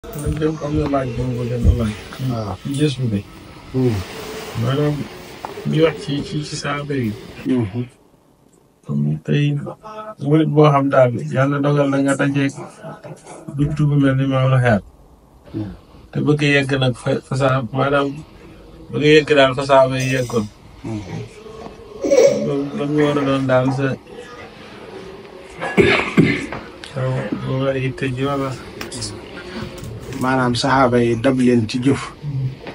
man de am na laaj boobu ba gën a laaj. waaw gis nga. maanaam ñu wax ci saaba yi. comme tey murit boo xam daal yàlla dogal na nga dajeeg buntu bu mel ni maa la xeer. te bëgg yegg nag fa saa maanaam bëgg yegg daal fa saaba yi yeggoon. loolu lan nga war a doon daal sa boo war a itte ji wala. maanaam saxaaba yi dab leen ci jëf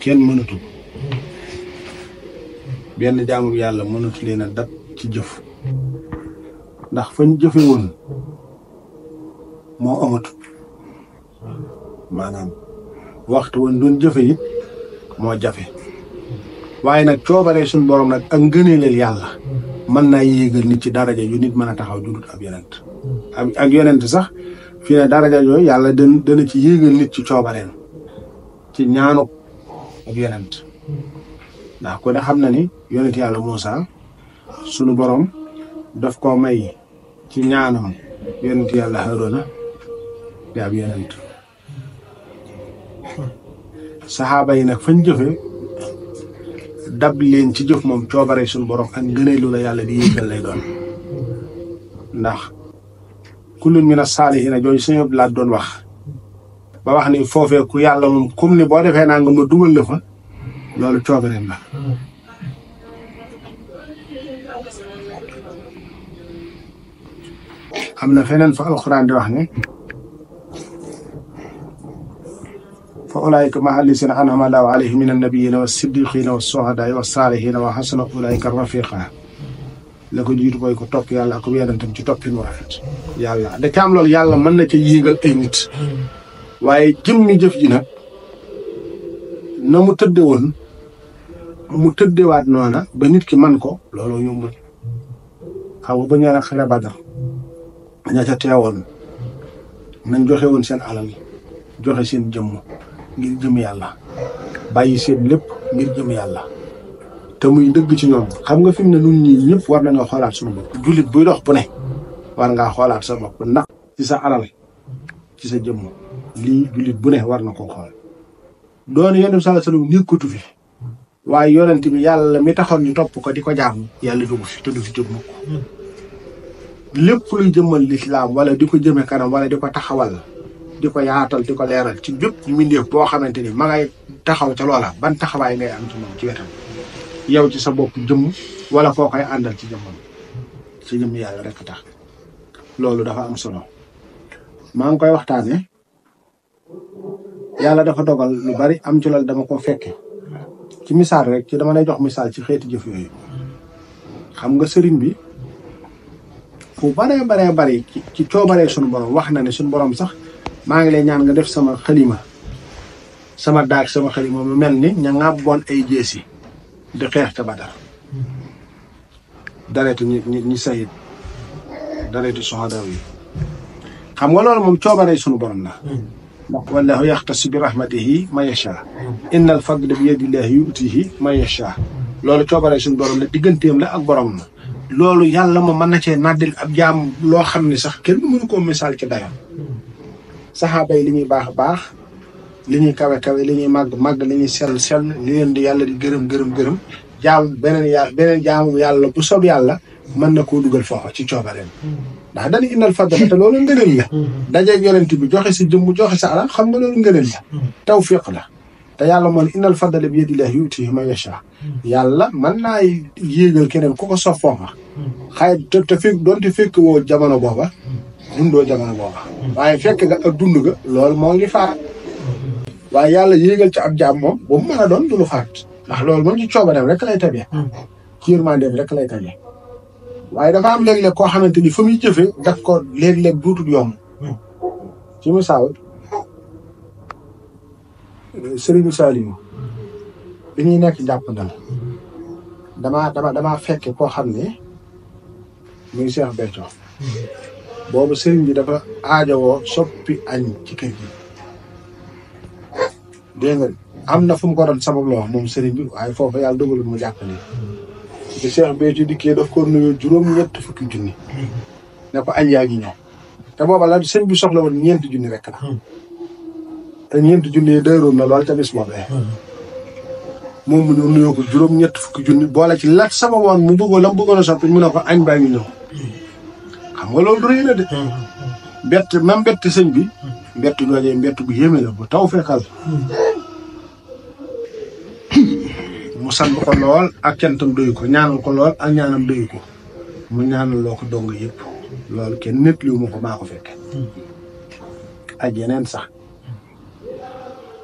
kenn mënatu benn jaamu yàlla mënatu leen a dab ci jëf ndax fañ jëfe woon moo amatu maanaam waxtu woon doon jëfe it moo jafe waaye nag coobaree suñu borom nag ak ngëneeleel yàlla mën naa yéegal nit ci daraja yu nit mën a taxaw ju dul ab yonent ak yonent sax fii ne daraja yooyu yàlla dana ci yéegal nit ci coobareen ci ñaanu ak yonent ndax ko ne xam na ni yonent yàlla Muusa sunu borom daf koo may ci ñaanam yonent yàlla Haaruna di ab yonent saxaaba yi nag fañ jëfe dab leen ci jëf moom coobare sunu borom ak ngëneelu la yàlla di yéegal lay doon ndax kullun mina saalihiina jooju suñu laat doon wax ba wax ni foofee ku yàlla moom comme ni boo defee naa nga ma dugal la fa loolu coobareem la am na feneen fa alxuraan di wax ne fa ulaa'ika ma'a llaziina an'ama Allaahu alayhim mina nabiyyiina wa siddiqiina wa shuhadaa'i wa saalihiina wa hasuna ulaa'ika rafiiqaa la ko jiitu mooy ko topp yàlla ak yonentam ci toppin wu rafet yàlla da ca am loolu yàlla mën na ca yéegal ay nit waaye jëmmi jëf ji nag na mu tëdde woon mu tëddewaat noona ba nit ki man ko loolu yombul xaw ba ñaan xare Badar ña ca teewoon nañ joxe woon seen alal joxe seen jëmm ngir jëm yàlla bàyyi seen lépp ngir jëm yàlla te muy dëgg ci ñoom xam nga fi mu ne ñun ñii ñëpp war nañoo xoolaat suñu bopp jullit buy dox bu ne war ngaa xoolaat sa bopp ndax ci sa alal ci sa jëmm lii jullit bu ne war na koo xool doon yonent bi sallallahu alayhi wasallam nekkatu fi waaye yonent bi yàlla mi taxoon ñu topp ko di ko jaamu yàlla dugg fi te du fi jóg mukk lépp luy jëmmal lislaam wala di ko jëme kanam wala di ko taxawal di ko yaatal di ko leeral ci bépp mbindeef boo xamante ni ma ngay taxaw ca loola ban taxawaay ngay am ci moom ci wetam yow ci sa bopp jëmm wala koo koy àndal ci jëmmam ci jëmm yàlla rek tax loolu dafa am solo maa ngi koy waxtaane yàlla dafa dogal lu bari am ci loolu dama ko fekke ci misaal rek ci dama lay jox misaal ci xeeti jëf yooyu xam nga sëriñ bi fu baree bari ci coobaree suñu borom wax na ne suñu borom sax maa ngi lay ñaan nga def sama xalima sama daag sama xalima mu mel ni ña ŋàbboon ay jeesi di xeex ca Badar dareetu ñi sayid dareetu soxada yi xam nga loolu moom coobaree suñu borom la ndax wallaahu yaxtassu bi rahmatihi man yashaa innal fadla bi yadillaahi yu'tiihi man yashaa loolu coobaree suñu borom la digganteem la ak borom na loolu yàlla ma mën na cee nàddil ab jaam loo xam ne sax kenn mënu koo misaal ci dayo saxaaba yi li ñuy baax li ñuy kawe li ñuy màgg li ñuy sell li leen di yàlla di gërëm jaam beneen jaamu yàlla bu sob yàlla mën na koo dugal foofa ci coobareem ndax dañuy innal fadla te loolu ngëneel la dajeeg yonent bi joxe sa jëmm joxe sa alal xam nga loolu ngëneel la tawfiq la te yàlla moom innal fadla bi yadillaahi yu'tiihi man yashaa yàlla mën naa yéegal keneen ku ko sof foofa xëy te fekk doonte fekk woo jamono booba dundoo jamono booba waaye fekk nga ak dund nga loolu moo ngi faat waaye yàlla yéegal ci ab jaam moom bu mu mën a doon du lu faat ndax loolu moom ci coobareem rek lay tabee ci yërmandeem rek lay tabee waaye dafa am léeg-léeg koo xamante ni fa muy jëfee daf ko léeg-léeg duutul yomb ci misaal Serigne Saliou bi ñuy nekk jàppandal damaa fekke koo xam ne muy Cheikh Béthio boobu Serigne bi dafa aajowoo soppi añ ci kër gi dégg nga am na fu mu ko doon sabab loo moom Serigne bi waaye foofu yàlla dogalul mu jàppale bi Cheikh Béthio dikkee daf ko nuyoo juróom-ñett fukki junni ne ko añ yaa ngi ñëw te booba la sëñ bi soxla woon 4 junni rek la te ñeenti junni yi dëroon na lool ca bis boobee. moom mu ñëw nuyoo ko juróom-ñett fukki junni boole ci lat sama woon mu bëggoon la mu bëggoon a soppi mu ne ko añ baa ngi ñëw. xam nga loolu rëy na de. mbett même mbett sëñ bi. mbett ñooñee mbett bu yéeme la bu taw fekkal. mu sant ko lool ak cantam doyu ko ñaanal ko lool ak ñaanam doyu ko mu ñaanal loo ko dong yëpp loolu kenn nit liwu ma ko maa ko fekke ak yeneen sax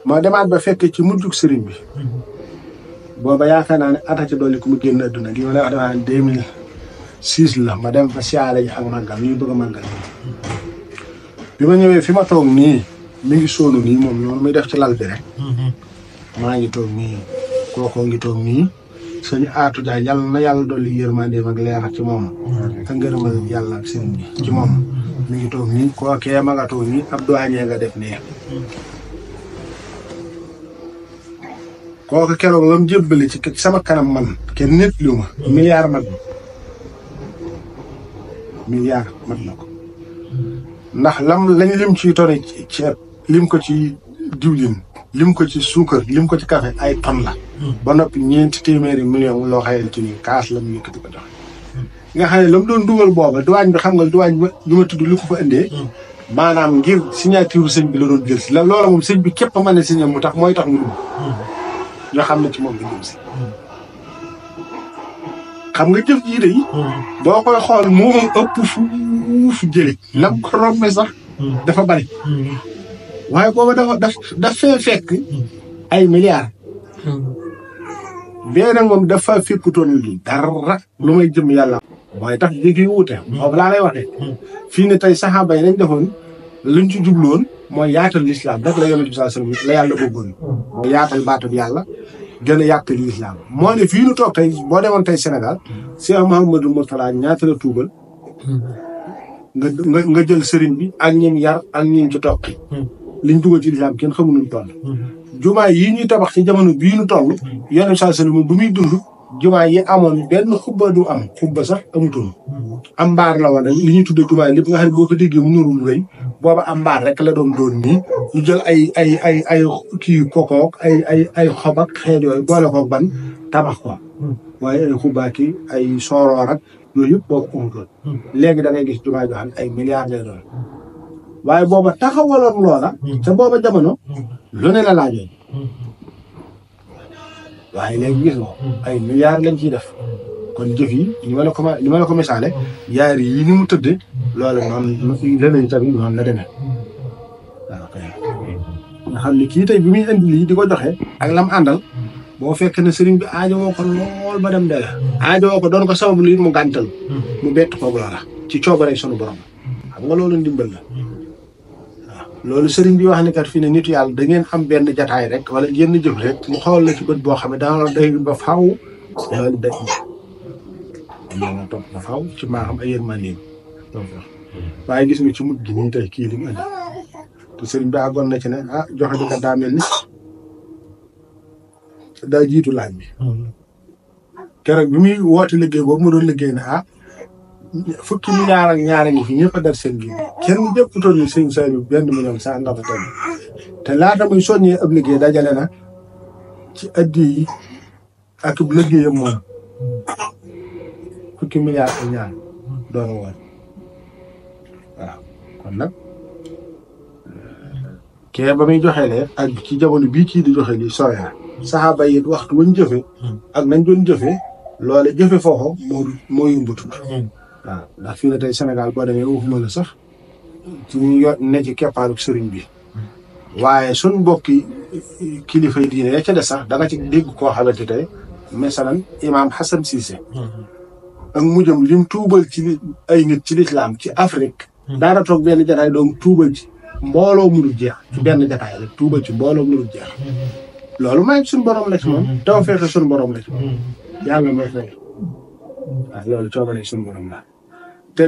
moo demaat ba fekke ci mujjug sëriñ bi booba yaakaar naa ne atati dolli ku mu génn adduna li ma lay wax damaa ne 2006 la ma dem fa siyaare ji ak màggal ñuy bëgg a màggal bi ma ñëwee fi ma toog nii mi ngi sóonu nii moom noonu muy def ci lal bi rek maa ngi toog nii kookoo ngi toog nii sëñ Aatu Jaay yàlla na yàlla dolli yërmandeem ak leer ci moom ak ngërëmal yàlla ak sëriñ bi ci moom mi ngi toog nii kookee ma nga toog nii ab doañee nga def nii kooku keroog la mu jébbali ci sama kanam man kenn nit lu ma milliard mat na ko ndax lañ lim ci tone ceeb lim ko ci diwlin lim ko ci suukar lim ko ci café ay tonnes la ba noppi 400 millions loo xayal ci nii kaas la mu yëkkati ko joxe nga xam ne la mu doon dugal booba duwaañ bi xam nga duwaañ bi ma tudd li ko fa indee maanaam ngir signature sëñ bi la doon jël si la loola moom sëñ bi képp a mën a signé mu tax mooy tax mu dugg ñoo xam ne ci moom la jëm si xam nga jëf jii de boo koy xool moo ëpp fuuf jëli lam ko rombe sax dafa bari waaye booba daf fee fekk ay milliards bee nag moom dafa fekkutoon li dara lu may jëm yàlla mooy tax jéggi wuute boobu laa lay waxee fii ne tey saxaaba yi nañ defoon luñ ci jubloon mooy yaatal lislaam rek la yonent bi sallallahu alayhi wasallam la yàlla bëggoon mooy yaatal baatub yàlla gën a yàq lislaam moo ne fii nu toog tey boo demoon tey Sénégal Cheikh Mouhamadou Mourtala ñaata la tuubal nga jël sëriñ bi ak ñim yar ak ñim ci toog liñ dugal ci lislaam kenn xamu nuñ toll jumaa yi ñuy tabax ci jamono bii nu toll yonent sallallahu alayhi wasallam bu muy dund jumaa yi amoon benn xubba du am xubba sax amutoon am mbaar la woon li ñuy tuddee jumaa lépp nga xam ne boo ko déggee mu nuru lu rëy booba am mbaar rek la doon nii ñu jël ay kii kokook ay xob ak xeet yooyu boole koog ban tabax ko waaye ay xubbaaki ay sooroor ak yooyu yëpp boobu amutoon léegi da ngay gis jumaa joo xam ne ay milliards lay doon waaye booba taxawaloon loola te booba jamono lu ne la laajoon waaye léegi gis nga ay milliards lañ ciy def kon jëf yi ni ma la ko misaale yaar yi ni mu tëddee loolu noonu leneen tamit noonu la demee waaw kay nga xam ne kii tey bi muy indi lii di ko joxe ak lam àndal boo fekk ne sëriñ bi aajowoo ko lool ba dem dee aajowoo ko doon ko sababu lii mu gàntal mu bett koog loola ci coobare sunu borom xam nga loolu ndimbal la waaw loolu sëriñ bi wax ne kat fii ne nitu yàlla da ngeen am benn jataay rek wala yenn jëf rek mu xool la ci bët boo xam ne daanaka day ba faaw loolu day am topp ba faaw ci maa xam ay yërmandeem waaye gis nga ci mujj gi nii tey kii li mu andi te sëriñ bi àggoon na ci ne joxe bi kat daa mel ni daa jiitu laaj bi keroog bi muy woote liggéey boobu ma doon liggéey ne fukki milliards ak ñaar ngi fi ñëpp a dar seen liggéey kenn jëpputoon ni sëñ say bi benn million sax ndax te laata muy soññee ab liggéey dajale na ci addi yi ak liggéeyam moom fukki milliards ak ñaar doon woon waaw kon nag kee ba muy joxe lee ak ci jamono bii kii di joxe lii sooy na saxaaba yi waxtu wañ jëfe ak nañ doon jëfe loole jëfe foofu moo yumbutul waaw ndax fii na tey Sénégal boo demee waxuma la sax ci ñu ne ci keppaaru sëriñ bi waaye suñ mbokki kilifa yi diine ya ca des sax da nga ci dégg koo xamante tey masalan imaam Hassan Cissé ak mujjam lim tuubal ci ay nit ci lislaam ci Afrique daara toog benn jataay doom tuubal ci mbooloo mënul jeex ci benn jataay rek tuubal ci mbooloo mënul jeex loolu may suñu borom la ci moom taw fexe suñu borom la ci moom yàlla may fay waaw loolu coobare suñu borom la te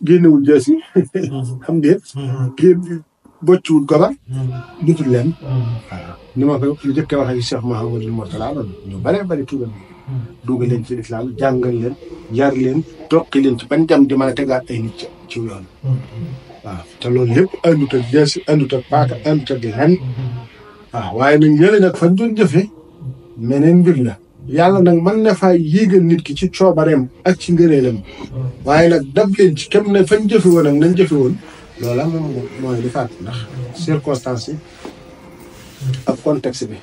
génnewul jees yi xam ngeen génn bocciwul gobar dutul leen waaw ni ma ko jëkkee waxee ci Cheikh Mouhamadou Mourtala ñu bari tuubal dugal leen ci lislaam jàngal leen yar leen tokki leen ci ban jam di mën a tegaat ay nit ci yoon waaw te loolu lépp àndut ak jees àndut ak paaka àndut ak len waaw waaye nag ñële nag fañ doon jëfe meneen mbir la yàlla nag mën na faa yéegal nit ki ci coobareem ak ci ngëneelam waaye nag dab leen ci kem ne fañ jëfe woon ak nañ jëfe woon loola moom mooy li faat ndax circonstance yi ak contexte bi